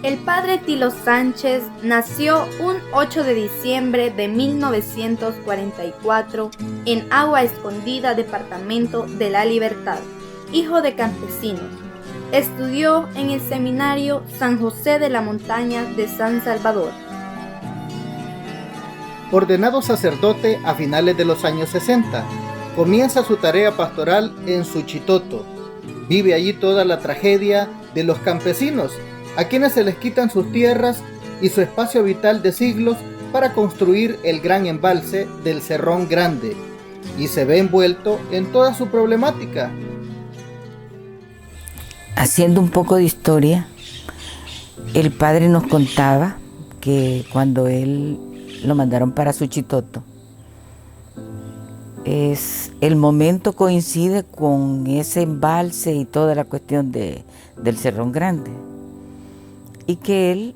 El padre Tilo Sánchez nació un 8 de diciembre de 1944 en Agua Escondida, departamento de La Libertad, hijo de campesinos. Estudió en el seminario San José de la Montaña de San Salvador. Ordenado sacerdote a finales de los años 60, comienza su tarea pastoral en Suchitoto. Vive allí toda la tragedia de los campesinos, a quienes se les quitan sus tierras y su espacio vital de siglos para construir el gran embalse del Cerrón Grande, y se ve envuelto en toda su problemática. Haciendo un poco de historia, el padre nos contaba que cuando él lo mandaron para Suchitoto, el momento coincide con ese embalse y toda la cuestión del Cerrón Grande, y que él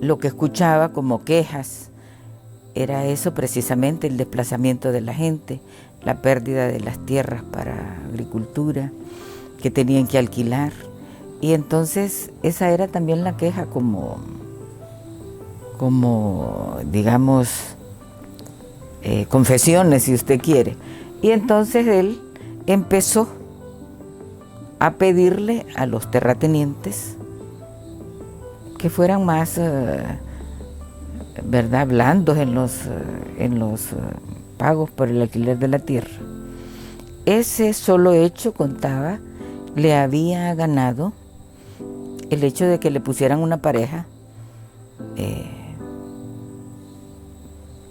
lo que escuchaba como quejas era eso precisamente, el desplazamiento de la gente, la pérdida de las tierras para agricultura que tenían que alquilar. Y entonces esa era también la queja como digamos, confesiones, si usted quiere. Y entonces él empezó a pedirle a los terratenientes que fueran más, ¿verdad?, blandos en los pagos por el alquiler de la tierra. Ese solo hecho, contaba, le había ganado el hecho de que le pusieran una pareja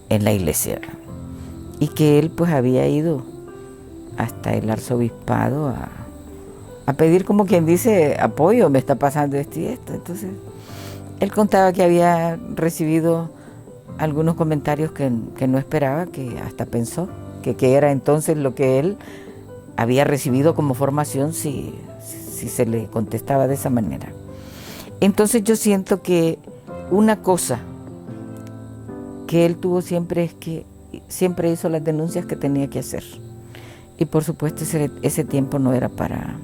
en la iglesia, y que él pues había ido hasta el arzobispado a pedir, como quien dice, apoyo, me está pasando esto y esto. Entonces él contaba que había recibido algunos comentarios que no esperaba, que hasta pensó que era entonces lo que él había recibido como formación si se le contestaba de esa manera. Entonces yo siento que una cosa que él tuvo siempre es que siempre hizo las denuncias que tenía que hacer. Y por supuesto ese tiempo no era para...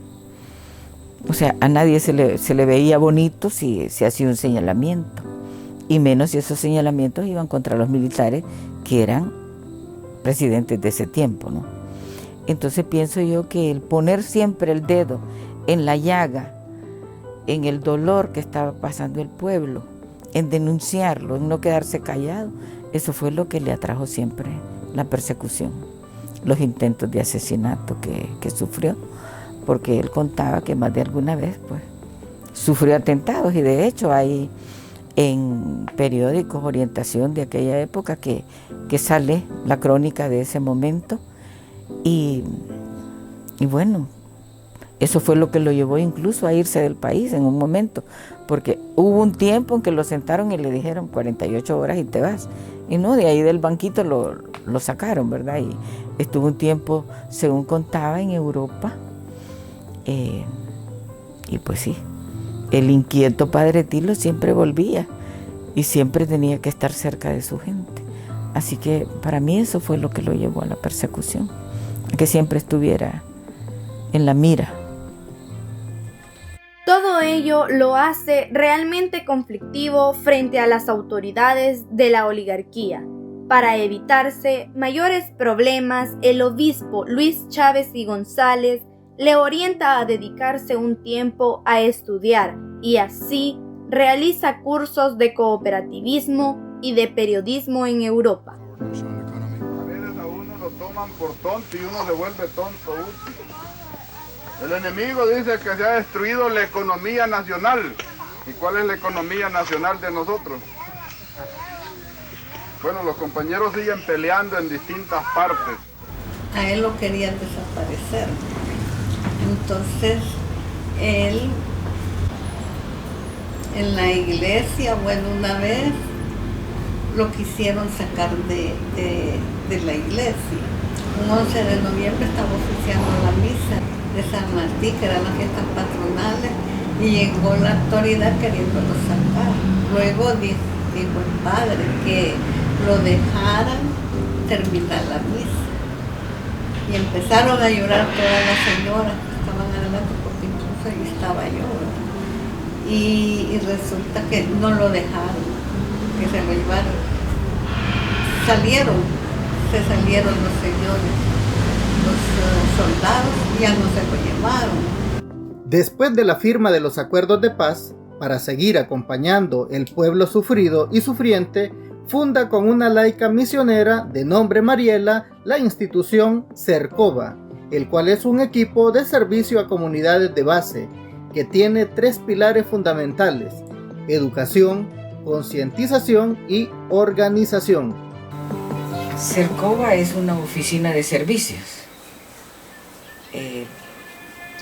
O sea, a nadie se le veía bonito si se hacía un señalamiento, y menos si esos señalamientos iban contra los militares que eran presidentes de ese tiempo, ¿no? Entonces pienso yo que el poner siempre el dedo en la llaga, en el dolor que estaba pasando el pueblo, en denunciarlo, en no quedarse callado, eso fue lo que le atrajo siempre la persecución, los intentos de asesinato que sufrió, porque él contaba que más de alguna vez pues sufrió atentados, y de hecho hay en periódicos orientación de aquella época que sale la crónica de ese momento, y bueno, eso fue lo que lo llevó incluso a irse del país en un momento, porque hubo un tiempo en que lo sentaron y le dijeron 48 horas y te vas, y no, de ahí del banquito lo sacaron, ¿verdad? Y estuvo un tiempo, según contaba, en Europa. Y pues sí, el inquieto padre Tilo siempre volvía y siempre tenía que estar cerca de su gente. Así que para mí eso fue lo que lo llevó a la persecución, que siempre estuviera en la mira. Todo ello lo hace realmente conflictivo frente a las autoridades de la oligarquía. Para evitarse mayores problemas, el obispo Luis Chávez y González le orienta a dedicarse un tiempo a estudiar, y así realiza cursos de cooperativismo y de periodismo en Europa. A veces a uno lo toman por tonto y uno se vuelve tonto útil. El enemigo dice que se ha destruido la economía nacional. ¿Y cuál es la economía nacional de nosotros? Bueno, los compañeros siguen peleando en distintas partes. A él lo querían desaparecer. Entonces, él en la iglesia, bueno, una vez lo quisieron sacar de la iglesia. Un 11 de noviembre estaba oficiando la misa de San Martín, que eran las fiestas patronales, y llegó la autoridad queriéndolo sacar. Luego dijo el padre que lo dejaran terminar la misa. Y empezaron a llorar todas las señoras que estaban adelante, porque incluso ahí estaba yo, ¿verdad? y resulta que no lo dejaron, que se lo llevaron. Se salieron los señores, los soldados ya no se lo llevaron. Después de la firma de los acuerdos de paz, para seguir acompañando el pueblo sufrido y sufriente, funda con una laica misionera de nombre Mariela la institución Cercova, el cual es un equipo de servicio a comunidades de base, que tiene 3 pilares fundamentales: educación, concientización y organización. Cercova es una oficina de servicios.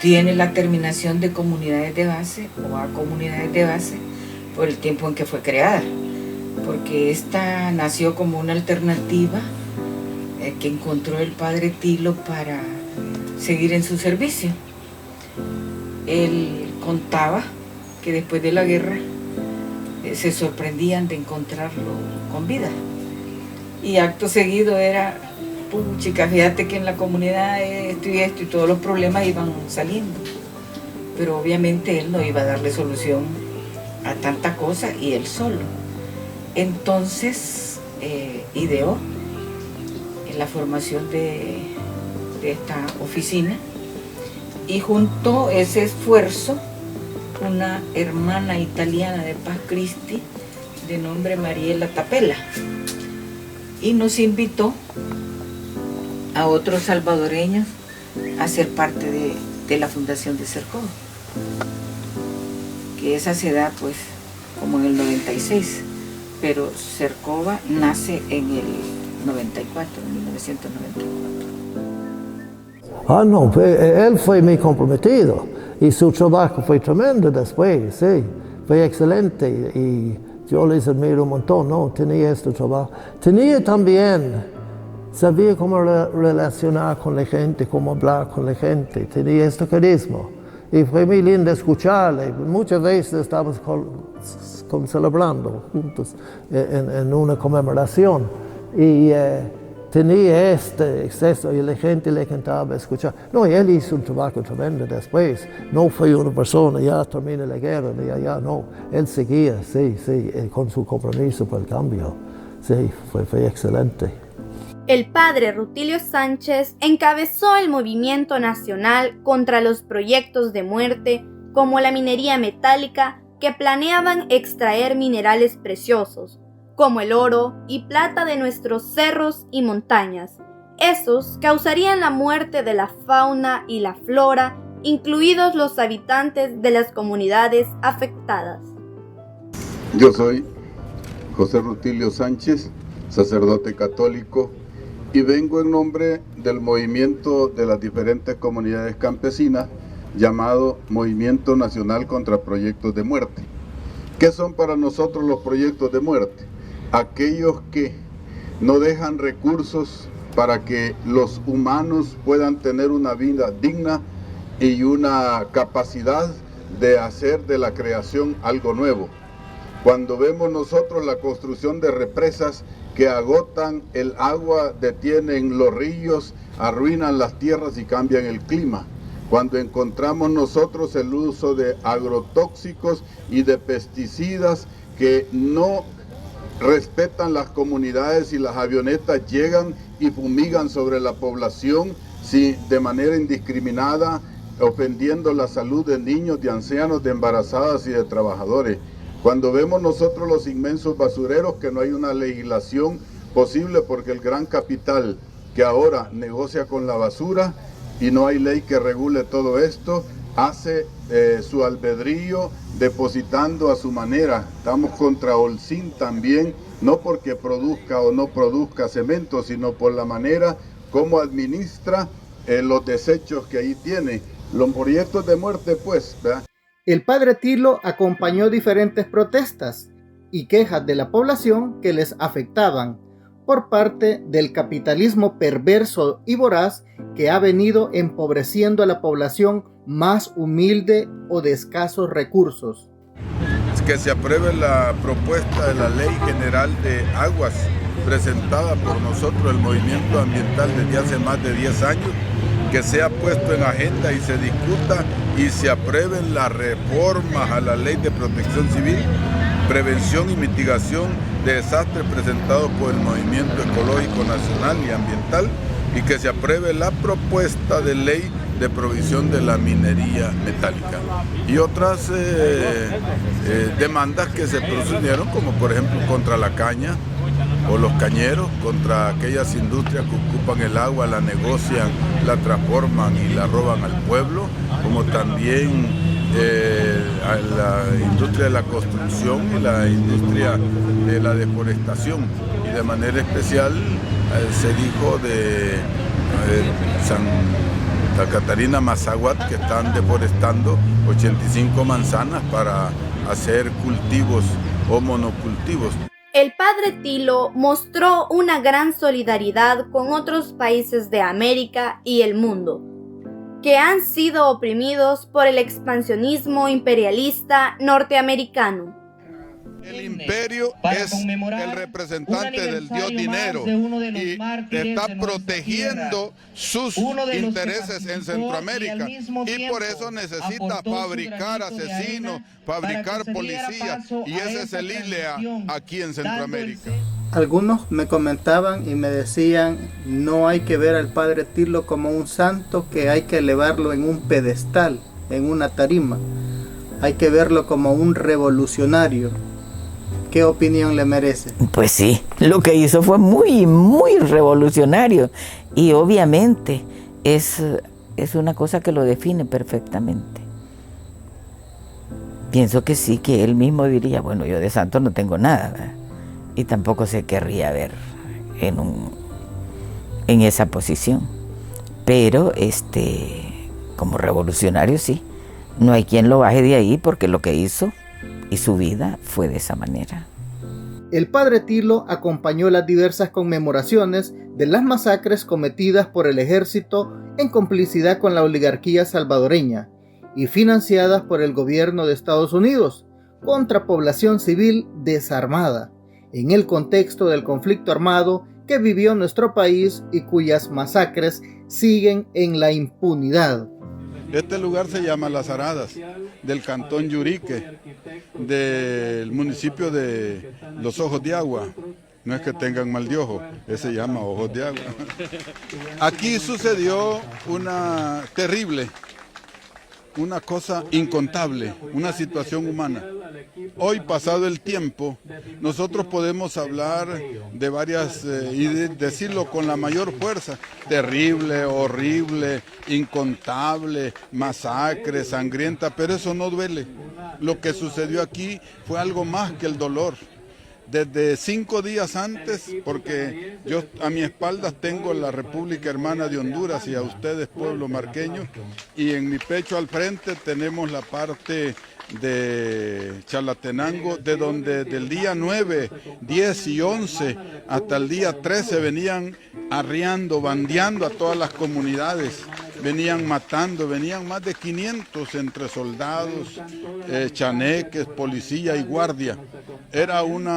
Tiene la terminación de comunidades de base o a comunidades de base por el tiempo en que fue creada, porque esta nació como una alternativa que encontró el padre Tilo para seguir en su servicio. Él contaba que después de la guerra se sorprendían de encontrarlo con vida, y acto seguido era: puchica, fíjate que en la comunidad esto y todos los problemas iban saliendo, pero obviamente él no iba a darle solución a tanta cosa y él solo. Entonces ideó la formación de esta oficina y juntó ese esfuerzo una hermana italiana de Paz Christi de nombre Mariela Tapela, y nos invitó a otros salvadoreños a ser parte de la fundación de Cercova, que esa se da pues como en el 96, pero Cercova nace en el 94, en 1994. Ah, no, él fue muy comprometido y su trabajo fue tremendo después, sí, fue excelente y yo les admiro un montón, ¿no? Tenía este trabajo. Tenía también, sabía cómo relacionar con la gente, cómo hablar con la gente, tenía este carisma y fue muy lindo escucharle. Muchas veces estábamos celebrando juntos en una conmemoración y tenía este exceso y la gente le encantaba escuchar. No, él hizo un trabajo tremendo después. No fue una persona, ya termina la guerra, ya no. Él seguía, sí, con su compromiso por el cambio. Sí, fue excelente. El padre Rutilio Sánchez encabezó el movimiento nacional contra los proyectos de muerte como la minería metálica, que planeaban extraer minerales preciosos, como el oro y plata de nuestros cerros y montañas. Esos causarían la muerte de la fauna y la flora, incluidos los habitantes de las comunidades afectadas. Yo soy José Rutilio Sánchez, sacerdote católico, y vengo en nombre del movimiento de las diferentes comunidades campesinas llamado Movimiento Nacional contra Proyectos de Muerte. ¿Qué son para nosotros los proyectos de muerte? Aquellos que no dejan recursos para que los humanos puedan tener una vida digna y una capacidad de hacer de la creación algo nuevo. Cuando vemos nosotros la construcción de represas que agotan el agua, detienen los ríos, arruinan las tierras y cambian el clima. Cuando encontramos nosotros el uso de agrotóxicos y de pesticidas que no respetan las comunidades y las avionetas llegan y fumigan sobre la población de manera indiscriminada, ofendiendo la salud de niños, de ancianos, de embarazadas y de trabajadores. Cuando vemos nosotros los inmensos basureros, que no hay una legislación posible porque el gran capital que ahora negocia con la basura y no hay ley que regule todo esto, hace su albedrío depositando a su manera. Estamos contra Holcim también, no porque produzca o no produzca cemento, sino por la manera como administra los desechos que ahí tiene. Los proyectos de muerte, pues, ¿verdad? El padre Tilo acompañó diferentes protestas y quejas de la población que les afectaban por parte del capitalismo perverso y voraz que ha venido empobreciendo a la población más humilde o de escasos recursos. Que se apruebe la propuesta de la Ley General de Aguas presentada por nosotros, el Movimiento Ambiental, desde hace más de 10 años, que sea puesto en agenda y se discuta y se aprueben las reformas a la Ley de Protección Civil, Prevención y Mitigación de Desastres presentado por el Movimiento Ecológico Nacional y Ambiental, y que se apruebe la propuesta de ley de provisión de la minería metálica y otras demandas que se procedieron, como por ejemplo contra la caña o los cañeros, contra aquellas industrias que ocupan el agua, la negocian, la transforman y la roban al pueblo, como también a la industria de la construcción y la industria de la deforestación. Y de manera especial se dijo de Santa Catarina Mazahuat, que están deforestando 85 manzanas para hacer cultivos o monocultivos. El padre Tilo mostró una gran solidaridad con otros países de América y el mundo, que han sido oprimidos por el expansionismo imperialista norteamericano. El imperio es el representante del dios dinero y está protegiendo sus intereses en Centroamérica, y por eso necesita fabricar asesinos, fabricar policías, y ese es el ILEA aquí en Centroamérica. Algunos me comentaban y me decían, no hay que ver al padre Tilo como un santo que hay que elevarlo en un pedestal, en una tarima. Hay que verlo como un revolucionario. ¿Qué opinión le merece? Pues sí, lo que hizo fue muy, muy revolucionario, y obviamente es una cosa que lo define perfectamente. Pienso que sí, que él mismo diría, bueno, yo de santo no tengo nada, ¿verdad? Y tampoco se querría ver en esa posición. Pero como revolucionario sí, no hay quien lo baje de ahí, porque lo que hizo y su vida fue de esa manera. El padre Tilo acompañó las diversas conmemoraciones de las masacres cometidas por el ejército en complicidad con la oligarquía salvadoreña y financiadas por el gobierno de Estados Unidos contra población civil desarmada, en el contexto del conflicto armado que vivió nuestro país y cuyas masacres siguen en la impunidad. Este lugar se llama Las Aradas, del cantón Yurique, del municipio de Los Ojos de Agua. No es que tengan mal de ojo, ese se llama Ojos de Agua. Aquí sucedió una terrible, una cosa incontable, una situación humana. Hoy, pasado el tiempo, nosotros podemos hablar de varias y decirlo con la mayor fuerza: terrible, horrible, incontable, masacre, sangrienta, pero eso no duele. Lo que sucedió aquí fue algo más que el dolor. Desde 5 días antes, porque yo a mi espaldas tengo la República Hermana de Honduras y a ustedes, pueblo marqueño, y en mi pecho al frente tenemos la parte de Chalatenango, de donde del día 9, 10 y 11 hasta el día 13 venían arriando, bandeando a todas las comunidades, venían matando, venían más de 500 entre soldados, chaneques, policía y guardia. Era un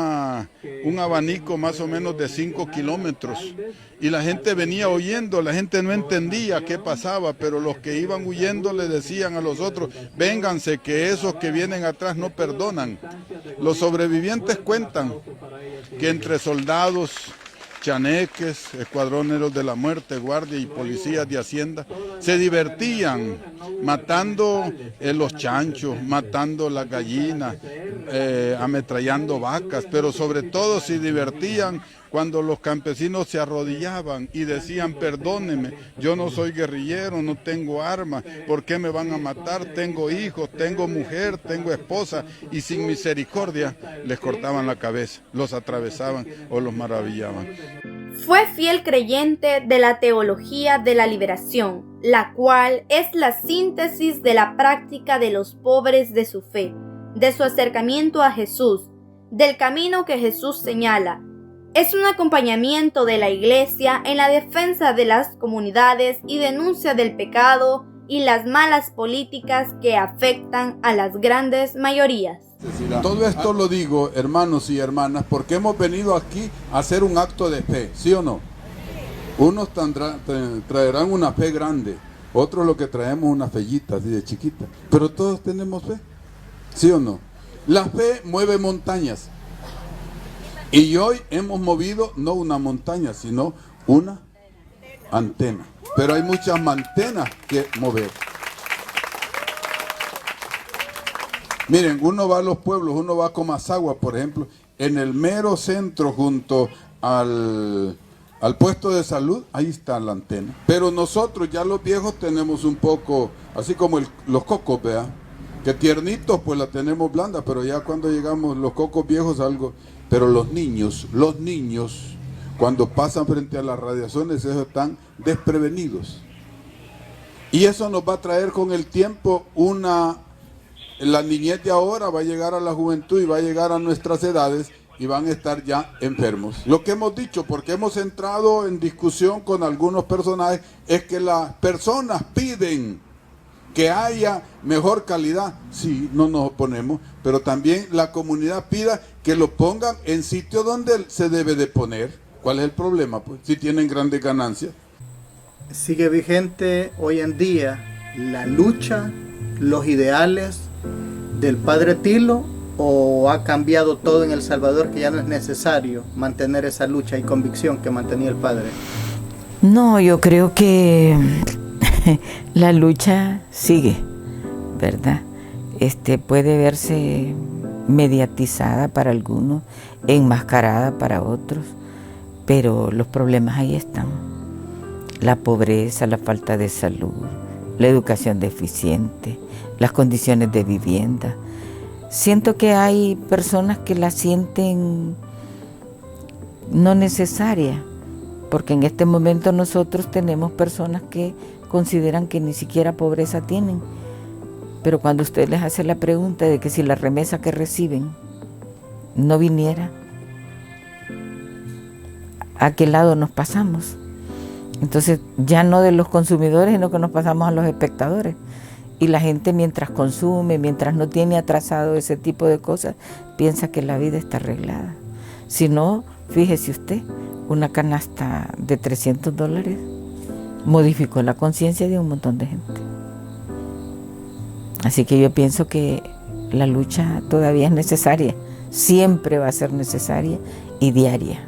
abanico más o menos de 5 kilómetros, y la gente venía huyendo, la gente no entendía qué pasaba, pero los que iban huyendo le decían a los otros: vénganse, que esos que vienen atrás no perdonan. Los sobrevivientes cuentan que entre soldados, chaneques, escuadroneros de la muerte, guardia y policías de hacienda se divertían matando los chanchos, matando las gallinas, ametrallando vacas, pero sobre todo se divertían cuando los campesinos se arrodillaban y decían: perdónenme, yo no soy guerrillero, no tengo armas, ¿por qué me van a matar? Tengo hijos, tengo mujer, tengo esposa, y sin misericordia les cortaban la cabeza, los atravesaban o los maravillaban. Fue fiel creyente de la teología de la liberación, la cual es la síntesis de la práctica de los pobres de su fe, de su acercamiento a Jesús, del camino que Jesús señala. Es un acompañamiento de la Iglesia en la defensa de las comunidades y denuncia del pecado y las malas políticas que afectan a las grandes mayorías. Todo esto lo digo, hermanos y hermanas, porque hemos venido aquí a hacer un acto de fe, ¿sí o no? Unos traerán una fe grande, otros lo que traemos una fellita así de chiquita, pero todos tenemos fe, ¿sí o no? La fe mueve montañas, y hoy hemos movido no una montaña, sino una antena, pero hay muchas antenas que mover. Miren, uno va a los pueblos, uno va a Comasagua, por ejemplo, en el mero centro junto al puesto de salud, ahí está la antena. Pero nosotros ya los viejos tenemos un poco, así como los cocos, ¿vea? Que tiernitos pues la tenemos blanda, pero ya cuando llegamos los cocos viejos algo. Pero los niños, cuando pasan frente a las radiaciones, ellos están desprevenidos. Y eso nos va a traer con el tiempo la niñez de ahora va a llegar a la juventud y va a llegar a nuestras edades y van a estar ya enfermos. Lo que hemos dicho, porque hemos entrado en discusión con algunos personajes, es que las personas piden que haya mejor calidad. Sí, no nos oponemos, pero también la comunidad pida que lo pongan en sitio donde se debe de poner. ¿Cuál es el problema? Pues si tienen grandes ganancias. Sigue vigente hoy en día la lucha, los ideales del padre Tilo, o ha cambiado todo en El Salvador, que ya no es necesario mantener esa lucha y convicción que mantenía el padre? No, yo creo que la lucha sigue, ¿verdad? Puede verse mediatizada para algunos, enmascarada para otros, pero los problemas ahí están. La pobreza, la falta de salud, la educación deficiente, las condiciones de vivienda. Siento que hay personas que la sienten no necesaria, porque en este momento nosotros tenemos personas que consideran que ni siquiera pobreza tienen. Pero cuando usted les hace la pregunta de que si la remesa que reciben no viniera, ¿a qué lado nos pasamos? Entonces ya no de los consumidores, sino que nos pasamos a los espectadores. Y la gente mientras consume, mientras no tiene atrasado ese tipo de cosas, piensa que la vida está arreglada. Si no, fíjese usted, una canasta de $300 modificó la conciencia de un montón de gente. Así que yo pienso que la lucha todavía es necesaria, siempre va a ser necesaria y diaria.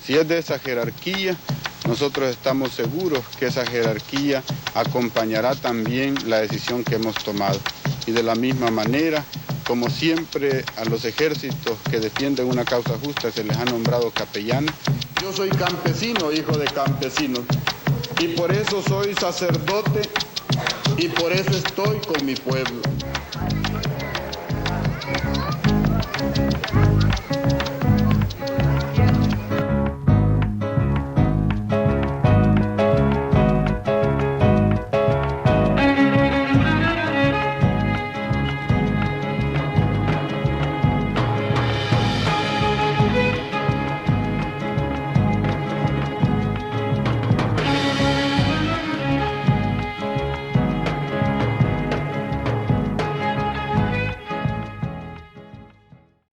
Si es de esa jerarquía, nosotros estamos seguros que esa jerarquía acompañará también la decisión que hemos tomado. Y de la misma manera, como siempre, a los ejércitos que defienden una causa justa se les ha nombrado capellanes. Yo soy campesino, hijo de campesinos, y por eso soy sacerdote, y por eso estoy con mi pueblo.